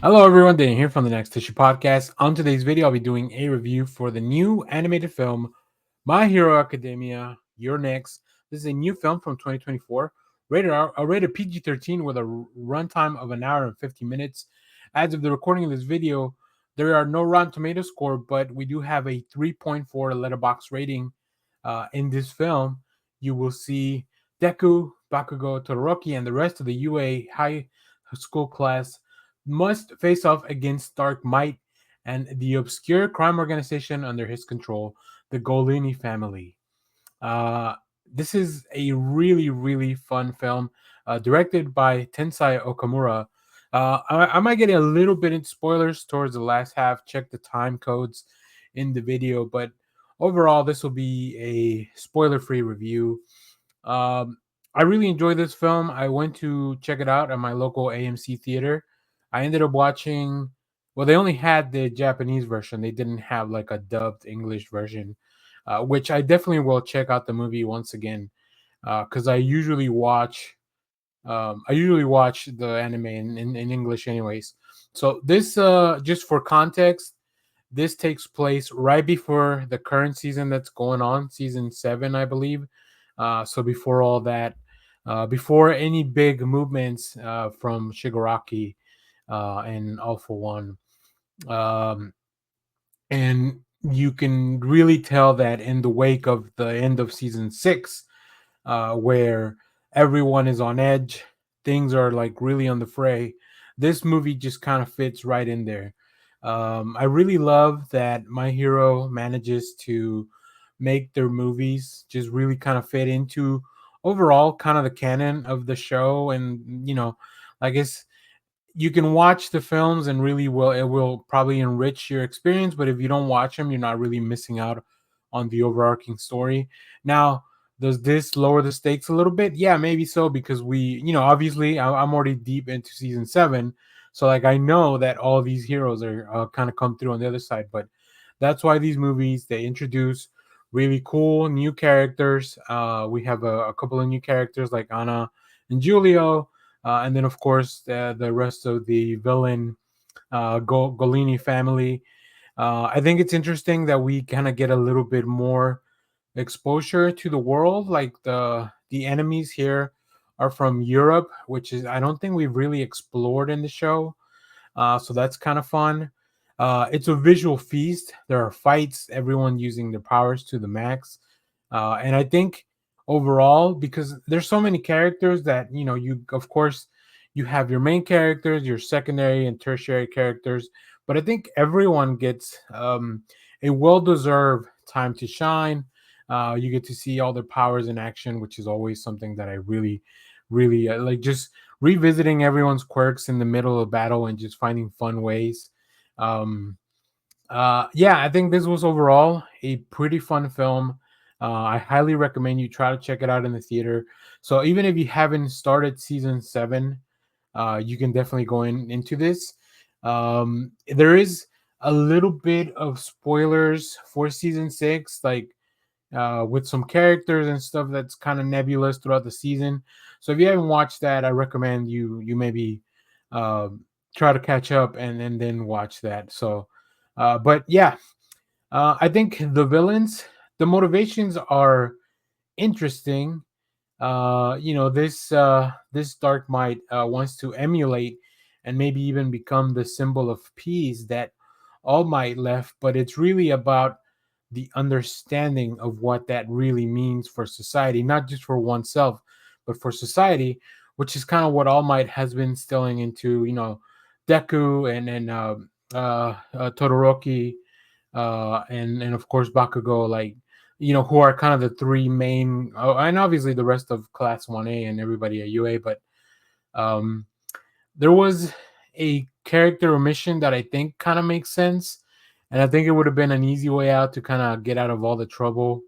Hello everyone, Dan here from the Next Tissue Podcast. On today's video, I'll be doing a review for the new animated film, My Hero Academia, Your Next. This is a new film from 2024, rated R, rated PG-13 with a runtime of an hour and 50 minutes. As of the recording of this video, there are no Rotten Tomatoes score, but we do have a 3.4 letterbox rating in this film. You will see Deku, Bakugo, Todoroki, and the rest of the UA high school class must face off against Dark Might and the obscure crime organization under his control, the Golini family. Uh, this is a really, really fun film, directed by Tensai Okamura. I might get a little bit into spoilers towards the last half. Check the time codes in the video, but overall, this will be a spoiler-free review. Um, I really enjoyed this film. I went to check it out at my local AMC theater. I ended up watching. Well, they only had the Japanese version. They didn't have like a dubbed English version, which I definitely will check out the movie once again because I usually watch the anime in English anyways. So this just for context, this takes place right before the current season that's going on, season 7, I believe. So before all that, before any big movements from Shigaraki and All for One. Um, and you can really tell that in the wake of the end of season 6, where everyone is on edge, things are like really on the fray. This movie just kind of fits right in there. I really love that My Hero manages to make their movies just really kind of fit into overall kind of the canon of the show, and like it's you can watch the films and really will it will probably enrich your experience, but if you don't watch them, you're not really missing out on the overarching story. Now, does this lower the stakes a little bit? Yeah, maybe so, because obviously I'm already deep into season 7, so like I know that all these heroes are kind of come through on the other side. But that's why these movies, they introduce really cool new characters. We have a couple of new characters like Anna and Julio, and then of course the rest of the villain Golini family. I think it's interesting that we kind of get a little bit more exposure to the world. Like the enemies here are from Europe, which is I don't think we've really explored in the show. So that's kind of fun. It's a visual feast. There are fights, everyone using their powers to the max. And I think overall, because there's so many characters that, you, of course, you have your main characters, your secondary and tertiary characters, but I think everyone gets a well deserved time to shine. You get to see all their powers in action, which is always something that I really, really like. Just revisiting everyone's quirks in the middle of battle and just finding fun ways. Um, yeah, I think this was overall a pretty fun film. I highly recommend you try to check it out in the theater. So even if you haven't started season 7, you can definitely go into this. There is a little bit of spoilers for season 6, like with some characters and stuff that's kind of nebulous throughout the season. So if you haven't watched that, I recommend you maybe uh, try to catch up and then watch that. So, but yeah, I think the villains, the motivations are interesting. This Dark Might wants to emulate and maybe even become the symbol of peace that All Might left, but it's really about the understanding of what that really means for society, not just for oneself, but for society, which is kind of what All Might has been instilling into, Deku and Todoroki, and of course Bakugo, like who are kind of the three main, and obviously the rest of Class 1A and everybody at UA. But um, there was a character omission that I think kind of makes sense, and I think it would have been an easy way out to kind of get out of all the trouble.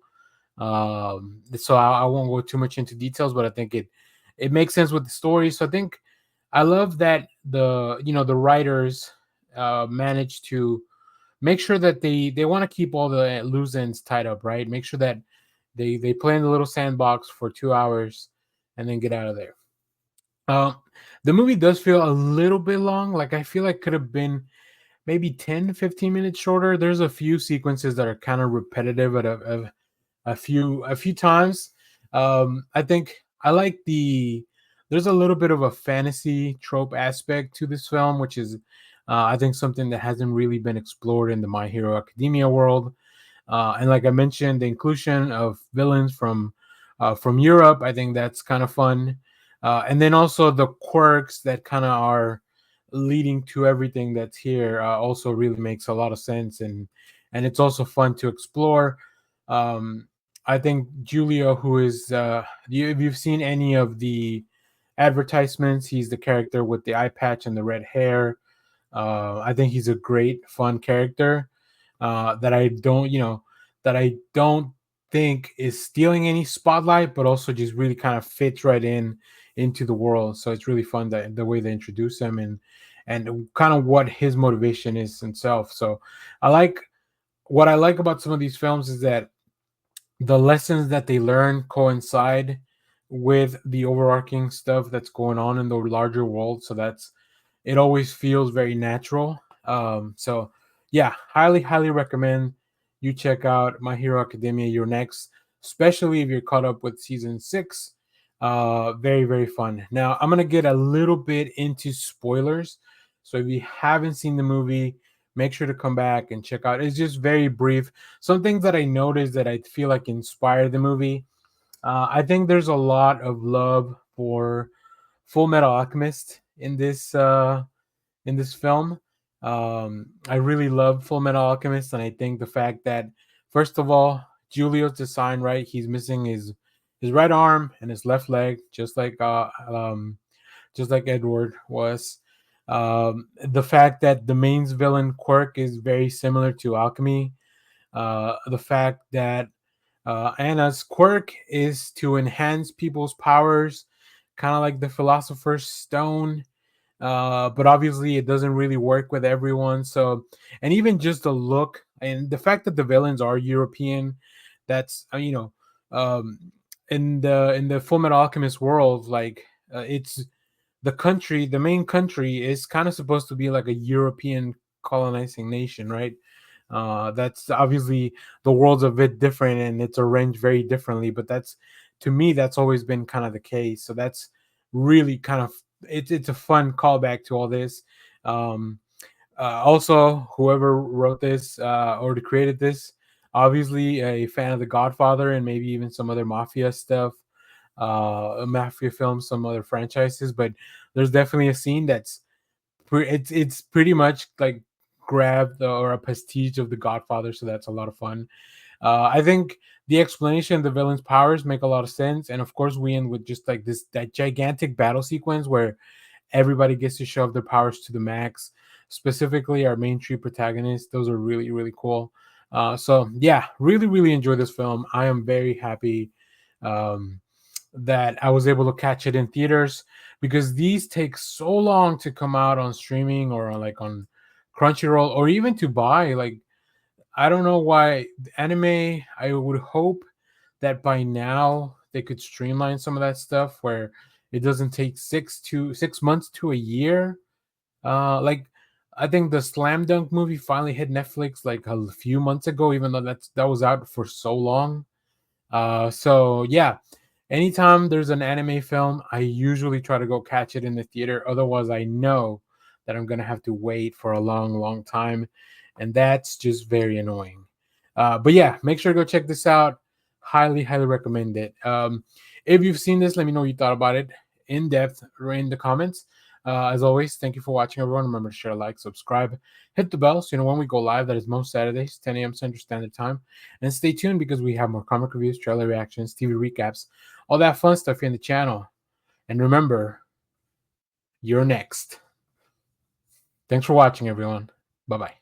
So I won't go too much into details, but I think it makes sense with the story. So I think I love that the writers managed to make sure that they want to keep all the loose ends tied up, right? Make sure that they play in the little sandbox for 2 hours and then get out of there. Um, the movie does feel a little bit long. Like I feel like could have been maybe 10-15 minutes shorter. There's a few sequences that are kind of repetitive at a few times. I think I like there's a little bit of a fantasy trope aspect to this film, which is I think something that hasn't really been explored in the My Hero Academia world. And like I mentioned, the inclusion of villains from Europe, I think that's kind of fun. And then also the quirks that kind of are leading to everything that's here also really makes a lot of sense, and it's also fun to explore. Um, I think Julio, who is if you've seen any of the advertisements, he's the character with the eye patch and the red hair. I think he's a great, fun character that I don't think is stealing any spotlight, but also just really kind of fits right in into the world. So it's really fun that the way they introduce him and kind of what his motivation is himself. So I like what I like about some of these films is that the lessons that they learn coincide with the overarching stuff that's going on in the larger world. So that's it always feels very natural. So yeah, highly recommend you check out My Hero Academia. You're next, especially if you're caught up with season 6. Very fun. Now I'm gonna get a little bit into spoilers. So if you haven't seen the movie, make sure to come back and check out. It's just very brief. Some things that I noticed that I feel like inspired the movie. I think there's a lot of love for Full Metal Alchemist in this film. I really love Full Metal Alchemist, and I think the fact that first of all, Julio's design, right? He's missing his right arm and his left leg, just like Edward was. The fact that the main villain quirk is very similar to alchemy. The fact that Anna's quirk is to enhance people's powers, kind of like the Philosopher's Stone, but obviously it doesn't really work with everyone. So, and even just the look and the fact that the villains are European, that's um, in the Full Metal Alchemist world, like it's the main country is kind of supposed to be like a European colonizing nation, right? That's obviously the world's a bit different and it's arranged very differently, but that's to me that's always been kind of the case. So that's really kind of it's a fun callback to all this. Um, Also, whoever wrote this or created this, obviously a fan of The Godfather and maybe even some other mafia stuff, mafia films, some other franchises. But there's definitely a scene that's it's pretty much like grabbed or a prestige of The Godfather, so that's a lot of fun. I think the explanation of the villain's powers make a lot of sense, and of course we end with just like this that gigantic battle sequence where everybody gets to show off their powers to the max. Specifically, our main three protagonists; those are really cool. So yeah, really enjoy this film. I am very happy um, that I was able to catch it in theaters because these take so long to come out on streaming or like on Crunchyroll or even to buy. Like I don't know why anime. I would hope that by now they could streamline some of that stuff where it doesn't take 6 months to a year. Like I think the Slam Dunk movie finally hit Netflix like a few months ago, even though that was out for so long. So yeah, anytime there's an anime film, I usually try to go catch it in the theater. Otherwise, I know that I'm gonna have to wait for a long time, and that's just very annoying. But yeah, make sure to go check this out. Highly recommend it. If you've seen this, let me know what you thought about it in depth or in the comments. As always, thank you for watching, everyone. Remember to share, like, subscribe, hit the bell so you know when we go live. That is most Saturdays, 10 a.m. Central Standard Time. And stay tuned because we have more comic reviews, trailer reactions, TV recaps, all that fun stuff here in the channel. And remember, you're next. Thanks for watching, everyone. Bye bye.